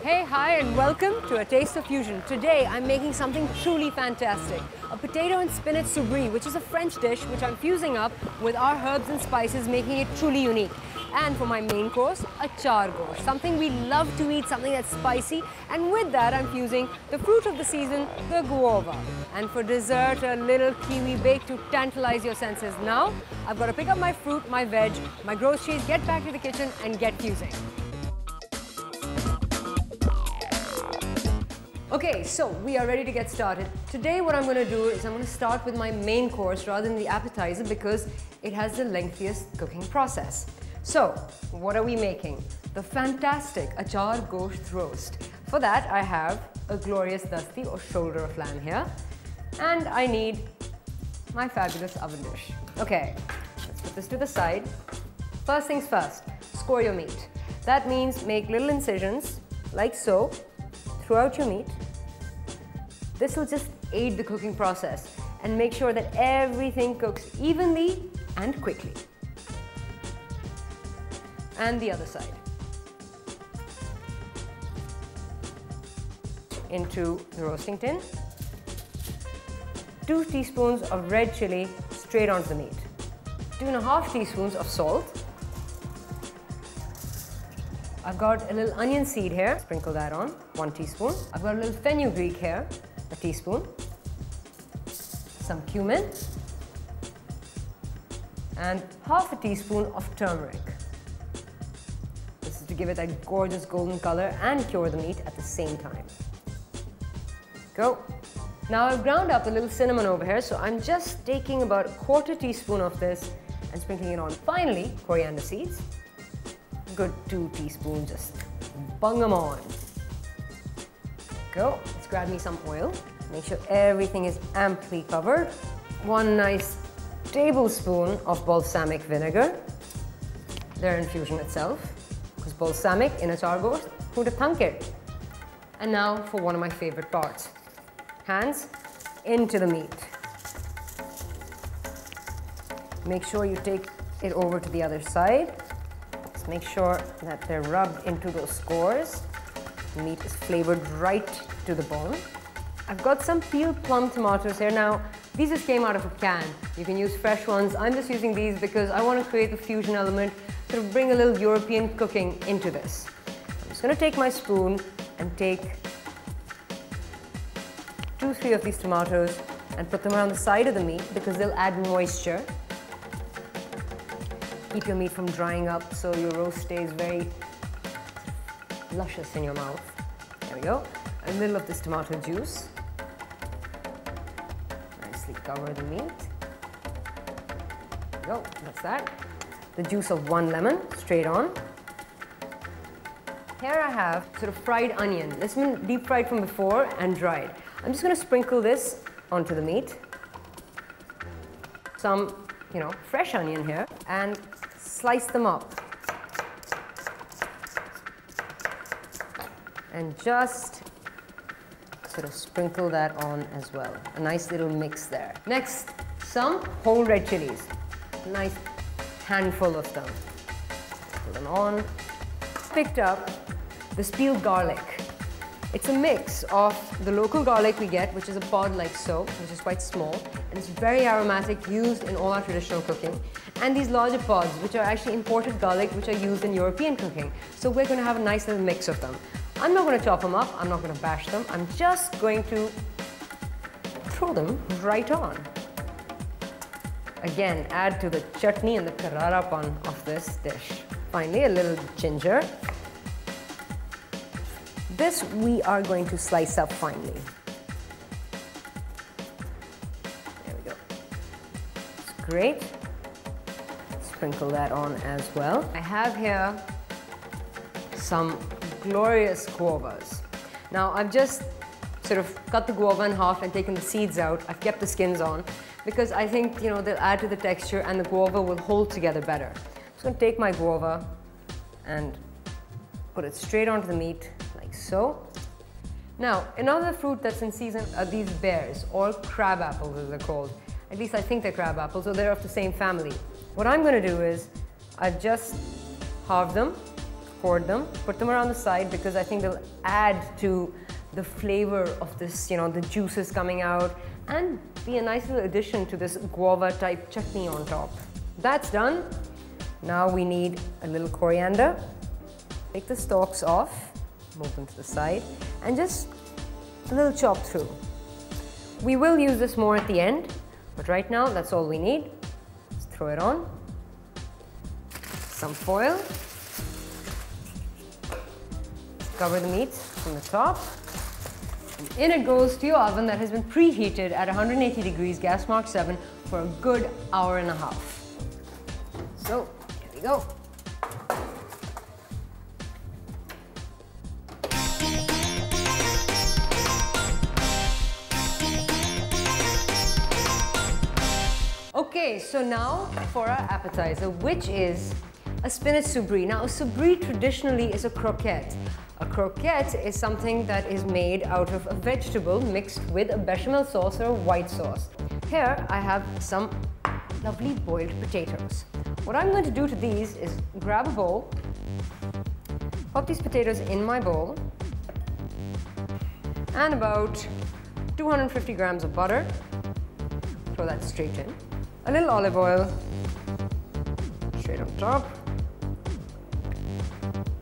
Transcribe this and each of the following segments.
Hey, hi, and welcome to A Taste of Fusion. Today, I'm making something truly fantastic. A potato and spinach soubrie, which is a French dish which I'm fusing up with our herbs and spices, making it truly unique. And for my main course, a char gosh, something we love to eat, something that's spicy. And with that, I'm fusing the fruit of the season, the guava. And for dessert, a little kiwi bake to tantalize your senses. Now, I've got to pick up my fruit, my veg, my groceries, get back to the kitchen, and get fusing. Okay, so we are ready to get started. Today what I'm going to do is I'm going to start with my main course rather than the appetizer because it has the lengthiest cooking process. So, what are we making? The fantastic achar gosht roast. For that I have a glorious dusty or shoulder of lamb here, and I need my fabulous oven dish. Okay, let's put this to the side. First things first, score your meat. That means make little incisions like so throughout your meat. This will just aid the cooking process and make sure that everything cooks evenly and quickly. And the other side. Into the roasting tin. 2 teaspoons of red chili straight onto the meat. 2.5 teaspoons of salt. I've got a little onion seed here, sprinkle that on, 1 teaspoon. I've got a little fenugreek here, a teaspoon. Some cumin. And half a teaspoon of turmeric. This is to give it that gorgeous golden color and cure the meat at the same time. Go. Now I've ground up a little cinnamon over here, so I'm just taking about 1/4 teaspoon of this and sprinkling it on. Finally, coriander seeds. Good 2 teaspoons, just bung them on. Go. Let's grab me some oil. Make sure everything is amply covered. 1 nice tablespoon of balsamic vinegar. Their infusion itself. Because balsamic in a char gosht, who'd have thunk it? And now for one of my favorite parts. Hands into the meat. Make sure you take it over to the other side. Make sure that they're rubbed into those scores. The meat is flavored right to the bone. I've got some peeled plum tomatoes here. Now, these just came out of a can. You can use fresh ones. I'm just using these because I want to create the fusion element, sort of bring a little European cooking into this. I'm just going to take my spoon and take 2-3 of these tomatoes and put them around the side of the meat because they'll add moisture. Keep your meat from drying up so your roast stays very luscious in your mouth. There we go. A little of this tomato juice. Nicely cover the meat. There we go. That's that. The juice of 1 lemon, straight on. Here I have sort of fried onion. This has been deep fried from before and dried. I'm just going to sprinkle this onto the meat. Some, fresh onion here, and slice them up. And just sort of sprinkle that on as well. A nice little mix there. Next, some whole red chilies. A nice handful of them. Put them on. Picked up this peeled garlic. It's a mix of the local garlic we get, which is a pod like so, which is quite small, and it's very aromatic, used in all our traditional cooking, and these larger pods, which are actually imported garlic, which are used in European cooking. So we're going to have a nice little mix of them. I'm not going to chop them up, I'm not going to bash them, I'm just going to throw them right on. Again, add to the chutney and the kararapan of this dish. Finally, a little ginger. This we are going to slice up finely. There we go. It's great. Sprinkle that on as well. I have here some glorious guavas. Now I've just sort of cut the guava in half and taken the seeds out. I've kept the skins on because I think, they'll add to the texture and the guava will hold together better. I'm just going to take my guava and put it straight onto the meat. So, now another fruit that's in season are these bears, or crab apples as they're called. At least I think they're crab apples, so they're of the same family. What I'm going to do is I've just halved them, hoard them, put them around the side because I think they'll add to the flavor of this, you know, the juices coming out, and be a nice little addition to this guava type chutney on top. That's done. Now we need a little coriander. Take the stalks off, move them to the side, and just a little chop through. We will use this more at the end, but right now that's all we need. Just throw it on. Some foil. Cover the meat from the top. And in it goes to your oven that has been preheated at 180 degrees, gas mark 7, for a good hour and a half. So, here we go. Okay, so now for our appetizer, which is a spinach soubré. Now, a soubré traditionally is a croquette. A croquette is something that is made out of a vegetable mixed with a bechamel sauce or a white sauce. Here, I have some lovely boiled potatoes. What I'm going to do to these is grab a bowl, pop these potatoes in my bowl, and about 250 grams of butter. Throw that straight in. A little olive oil, straight on top.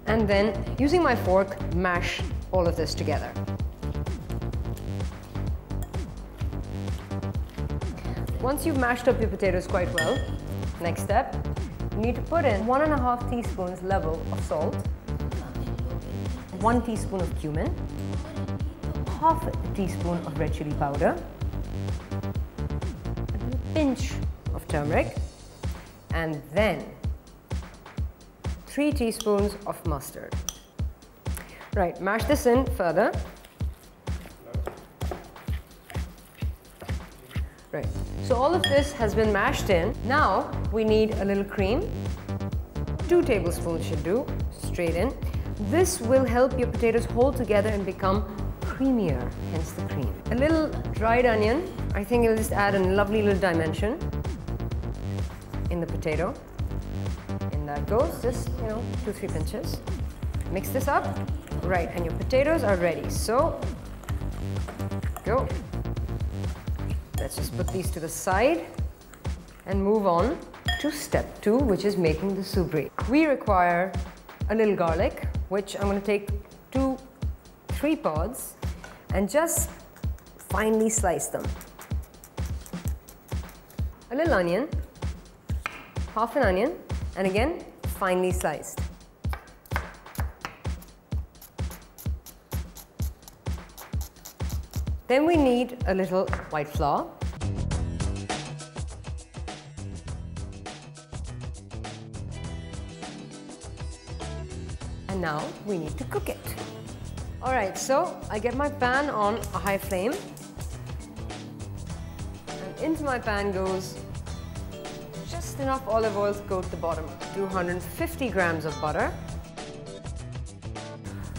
And then, using my fork, mash all of this together. Once you've mashed up your potatoes quite well, next step, you need to put in 1.5 teaspoons level of salt, 1 teaspoon of cumin, half a teaspoon of red chili powder, a pinch of turmeric, and then 3 teaspoons of mustard. Right, mash this in further. Right, so all of this has been mashed in. Now we need a little cream. 2 tablespoons should do, straight in. This will help your potatoes hold together and become creamier, hence the cream. A little dried onion. I think it'll just add a lovely little dimension in the potato. In that goes, just, 2-3 pinches. Mix this up. Right, and your potatoes are ready. So, go. Let's just put these to the side and move on to step 2, which is making the soubré. We require a little garlic, which I'm going to take 2-3 pods and just finely slice them. A little onion, half an onion, and again, finely sliced. Then we need a little white flour. And now we need to cook it. All right, so I get my pan on a high flame. And into my pan goes just enough olive oil to coat the bottom. 250 grams of butter.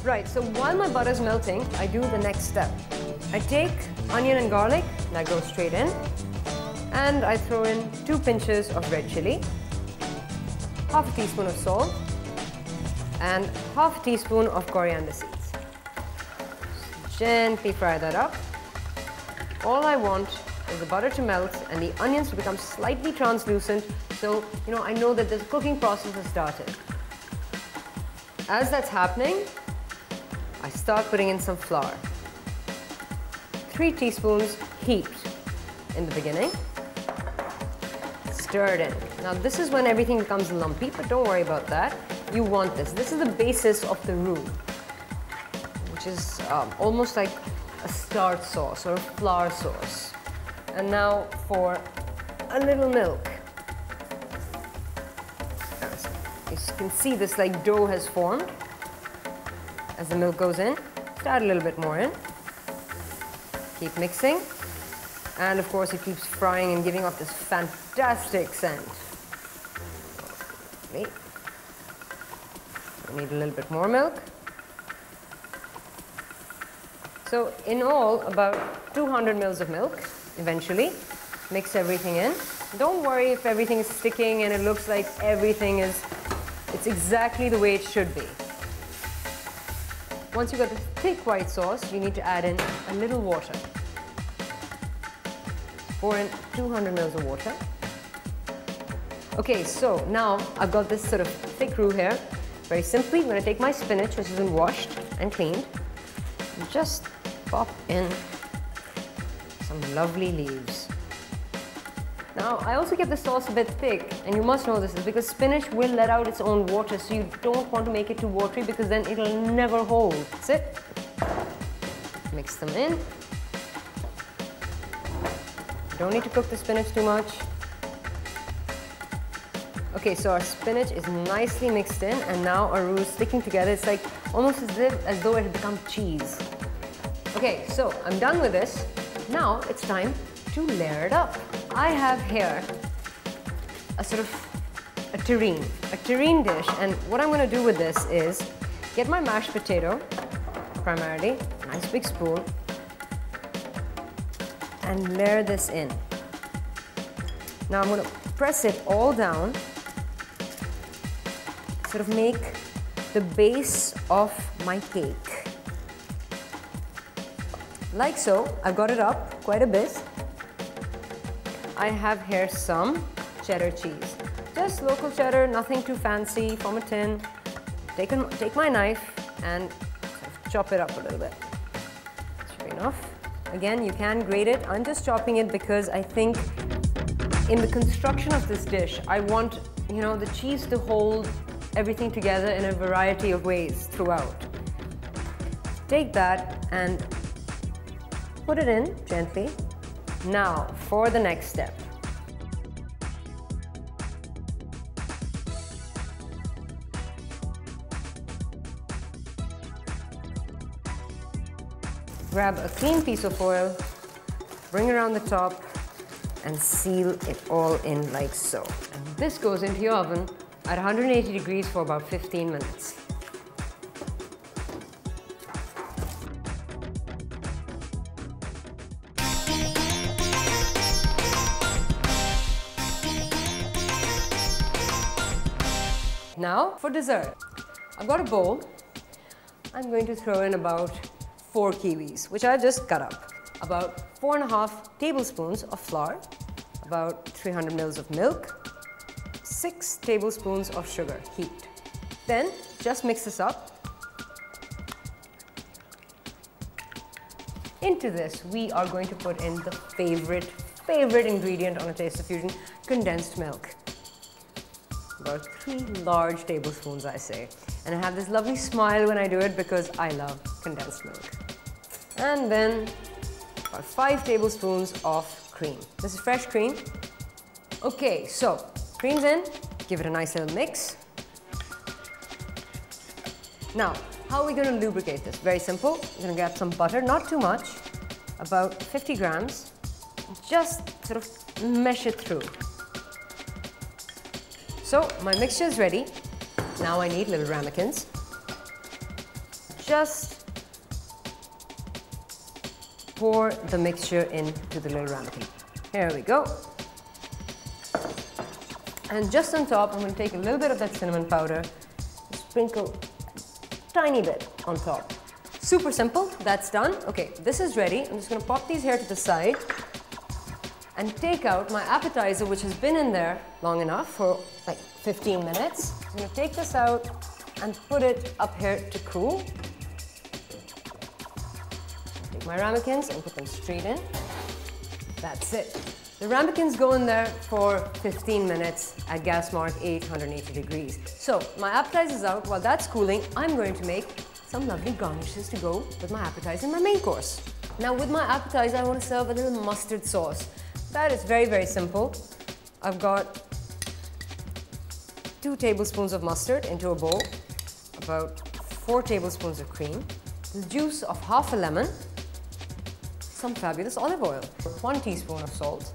Right, so while my butter is melting, I do the next step. I take onion and garlic, that goes straight in, and I throw in 2 pinches of red chili, half a teaspoon of salt, and half a teaspoon of coriander seeds. Just gently fry that up. All I want is the butter to melt and the onions to become slightly translucent, so I know that the cooking process has started. As that's happening, I start putting in some flour. 3 teaspoons heaped in the beginning. Stir it in. Now this is when everything becomes lumpy, but don't worry about that. You want this. This is the basis of the roux, which is almost like a starch sauce or a flour sauce. And now for a little milk. As you can see, this like dough has formed. As the milk goes in, add a little bit more in. Keep mixing, and of course it keeps frying and giving off this fantastic scent. Okay. We need a little bit more milk. So in all, about 200 mils of milk eventually. Mix everything in. Don't worry if everything is sticking and it looks like it's exactly the way it should be. Once you've got the thick white sauce, you need to add in a little water. Pour in 200 ml of water. Okay, so now I've got this sort of thick roux here. Very simply, I'm going to take my spinach, which has been washed and cleaned, and just pop in some lovely leaves. Now, I also kept the sauce a bit thick, and you must know this is because spinach will let out its own water, so you don't want to make it too watery because then it'll never hold. That's it. Mix them in. Don't need to cook the spinach too much. Okay, so our spinach is nicely mixed in, and now our roux is sticking together. It's like almost as though it had become cheese. Okay, so I'm done with this. Now it's time to layer it up. I have here a sort of a terrine dish, and what I'm going to do with this is get my mashed potato, primarily, a nice big spoon, and layer this in. Now I'm going to press it all down, sort of make the base of my cake. Like so. I've got it up quite a bit. I have here some cheddar cheese. Just local cheddar, nothing too fancy, from a tin. Take my knife and sort of chop it up a little bit. Sure enough. Again, you can grate it. I'm just chopping it because I think in the construction of this dish, I want, you know, the cheese to hold everything together in a variety of ways throughout. Take that and put it in gently. Now, for the next step. Grab a clean piece of foil, bring it around the top, and seal it all in like so. And this goes into your oven at 180 degrees for about 15 minutes. Now for dessert. I've got a bowl. I'm going to throw in about 4 kiwis, which I just cut up. About 4.5 tablespoons of flour, about 300 ml of milk, 6 tablespoons of sugar, heaped. Then just mix this up. Into this, we are going to put in the favorite ingredient on a Taste of Fusion, condensed milk. About 3 large tablespoons, I say. And I have this lovely smile when I do it because I love condensed milk. And then about 5 tablespoons of cream. This is fresh cream. Okay, so cream's in, give it a nice little mix. Now, how are we going to lubricate this? Very simple. We're going to grab some butter, not too much, about 50 grams. Just sort of mesh it through. So my mixture is ready. Now I need little ramekins. Just pour the mixture into the little ramekin. Here we go. And just on top, I'm going to take a little bit of that cinnamon powder, sprinkle a tiny bit on top. Super simple, that's done. Okay, this is ready. I'm just going to pop these here to the side and take out my appetizer, which has been in there long enough for like 15 minutes. I'm going to take this out and put it up here to cool. Take my ramekins and put them straight in. That's it. The ramekins go in there for 15 minutes at gas mark 880 degrees. So my appetizer is out. While that's cooling, I'm going to make some lovely garnishes to go with my appetizer and my main course. Now with my appetizer, I want to serve a little mustard sauce. That is very simple. I've got 2 tablespoons of mustard into a bowl, about 4 tablespoons of cream, the juice of half a lemon, some fabulous olive oil, 1 teaspoon of salt,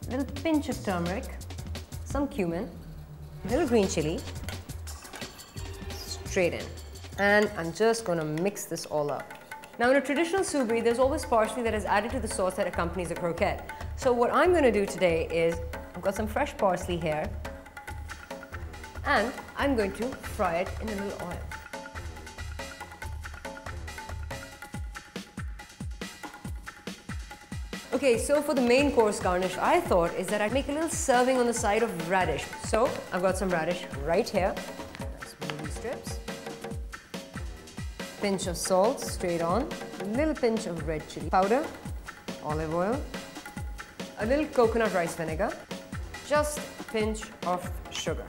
a little pinch of turmeric, some cumin, a little green chili, straight in. And I'm just going to mix this all up. Now in a traditional sous vide, there's always parsley that is added to the sauce that accompanies a croquette. So what I'm going to do today is, I've got some fresh parsley here, and I'm going to fry it in a little oil. Okay, so for the main course garnish, I thought is that I'd make a little serving on the side of radish. So I've got some radish right here. Smoothie strips. Pinch of salt straight on. A little pinch of red chili powder. Olive oil. A little coconut rice vinegar. Just a pinch of sugar.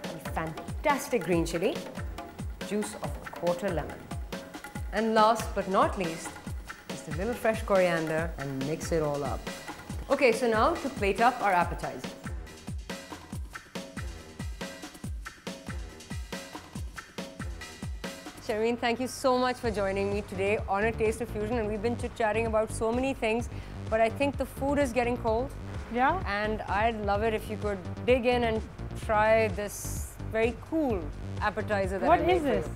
And fantastic green chili. Juice of a quarter lemon. And last but not least, just a little fresh coriander and mix it all up. Okay, so now to plate up our appetizer. Sharmeen, thank you so much for joining me today on A Taste of Fusion, and we've been chit-chatting about so many things, but I think the food is getting cold. Yeah. And I'd love it if you could dig in and try this very cool appetizer that I made for you. What is this?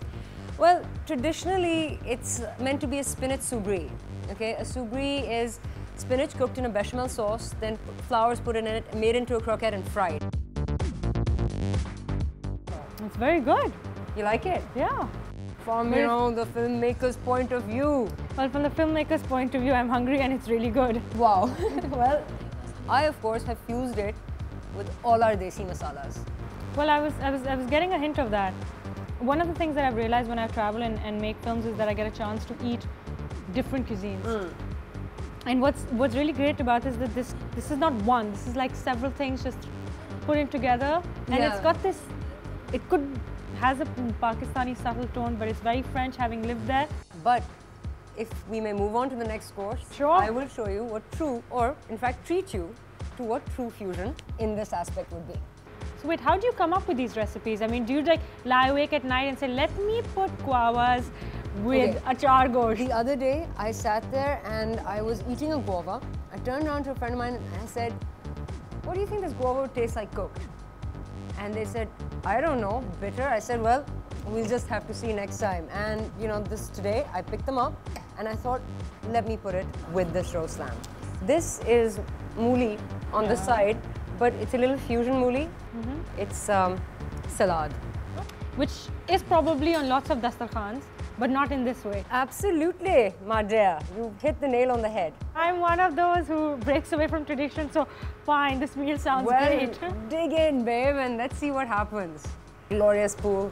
Well, traditionally, it's meant to be a spinach soubrie. Okay, a soubrie is spinach cooked in a bechamel sauce, then flowers put in it, made into a croquette and fried. It's very good. You like it? Yeah. From, you know, the filmmaker's point of view. Well, from the filmmaker's point of view, I'm hungry and it's really good. Wow. Well, I of course have fused it with all our desi masalas. Well, I was getting a hint of that. One of the things that I've realized when I travel and make films is that I get a chance to eat different cuisines. And what's really great about this is that this is not one. This is like several things just put in together, and it's got this. It has a Pakistani subtle tone, but it's very French, having lived there. But if we may move on to the next course, sure. I will show you what true, or in fact treat you to what true fusion in this aspect would be. So wait, how do you come up with these recipes? I mean, do you like lie awake at night and say, let me put guavas with achar gosht? The other day, I sat there and I was eating a guava. I turned around to a friend of mine and I said, what do you think this guava would taste like cooked? And they said, I don't know, bitter. I said, well, we'll just have to see next time. And you know, today, I picked them up and I thought, let me put it with this roast lamb. This is mooli on the side, but it's a little fusion mooli. It's salad. Which is probably on lots of dastarkhans, but not in this way. Absolutely, my dear. You hit the nail on the head. I'm one of those who breaks away from tradition, so fine, this meal sounds great. Dig in, babe, and let's see what happens. Glorious pool.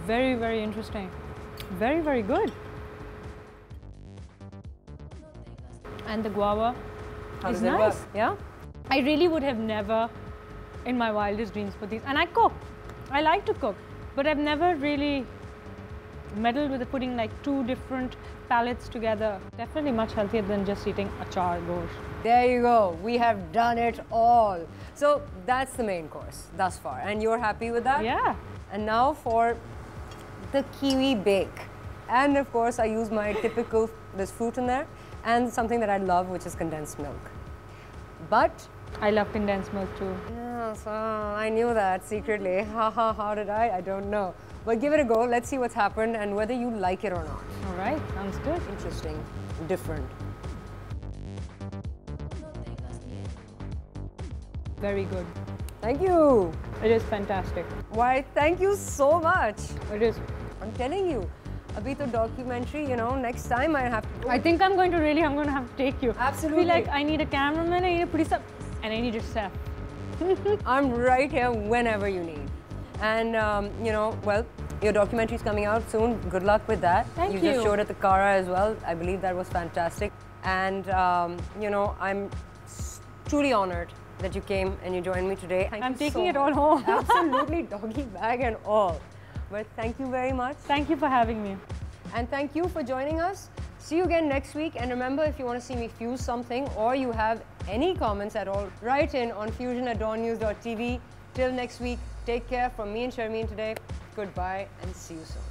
Very, very interesting. Very, very good. And the guava is nice. Yeah? I really would have never, in my wildest dreams, put these. And I cook. I like to cook, but I've never really meddled with putting like two different palettes together. Definitely much healthier than just eating achar gosht. There you go. We have done it all. So that's the main course thus far. And you're happy with that? Yeah. And now for the kiwi bake. And of course, I use my typical, there's fruit in there, and something that I love, which is condensed milk. But I love condensed milk too. yeah, so I knew that secretly. How did I? I don't know. But give it a go. Let's see what's happened and whether you like it or not. All right, sounds good. Interesting, different. Very good. Thank you. It is fantastic. Why, thank you so much. It is. I'm telling you. Abhi to documentary, you know, next time I have to go. I think I'm going to have to take you. Absolutely. I feel like I need a cameraman, I need a producer, and I need a chef. I'm right here whenever you need. And, you know, well, your documentary is coming out soon. Good luck with that. Thank you. You just showed at the Kara as well. I believe that was fantastic. And, you know, I'm truly honored that you came and you joined me today. I'm taking it all home. Absolutely, doggy bag and all. But thank you very much. Thank you for having me. And thank you for joining us. See you again next week. And remember, if you want to see me fuse something or you have any comments at all, write in on fusion@dawnnews.tv. Till next week, take care from me and Sharmeen today. Goodbye and see you soon.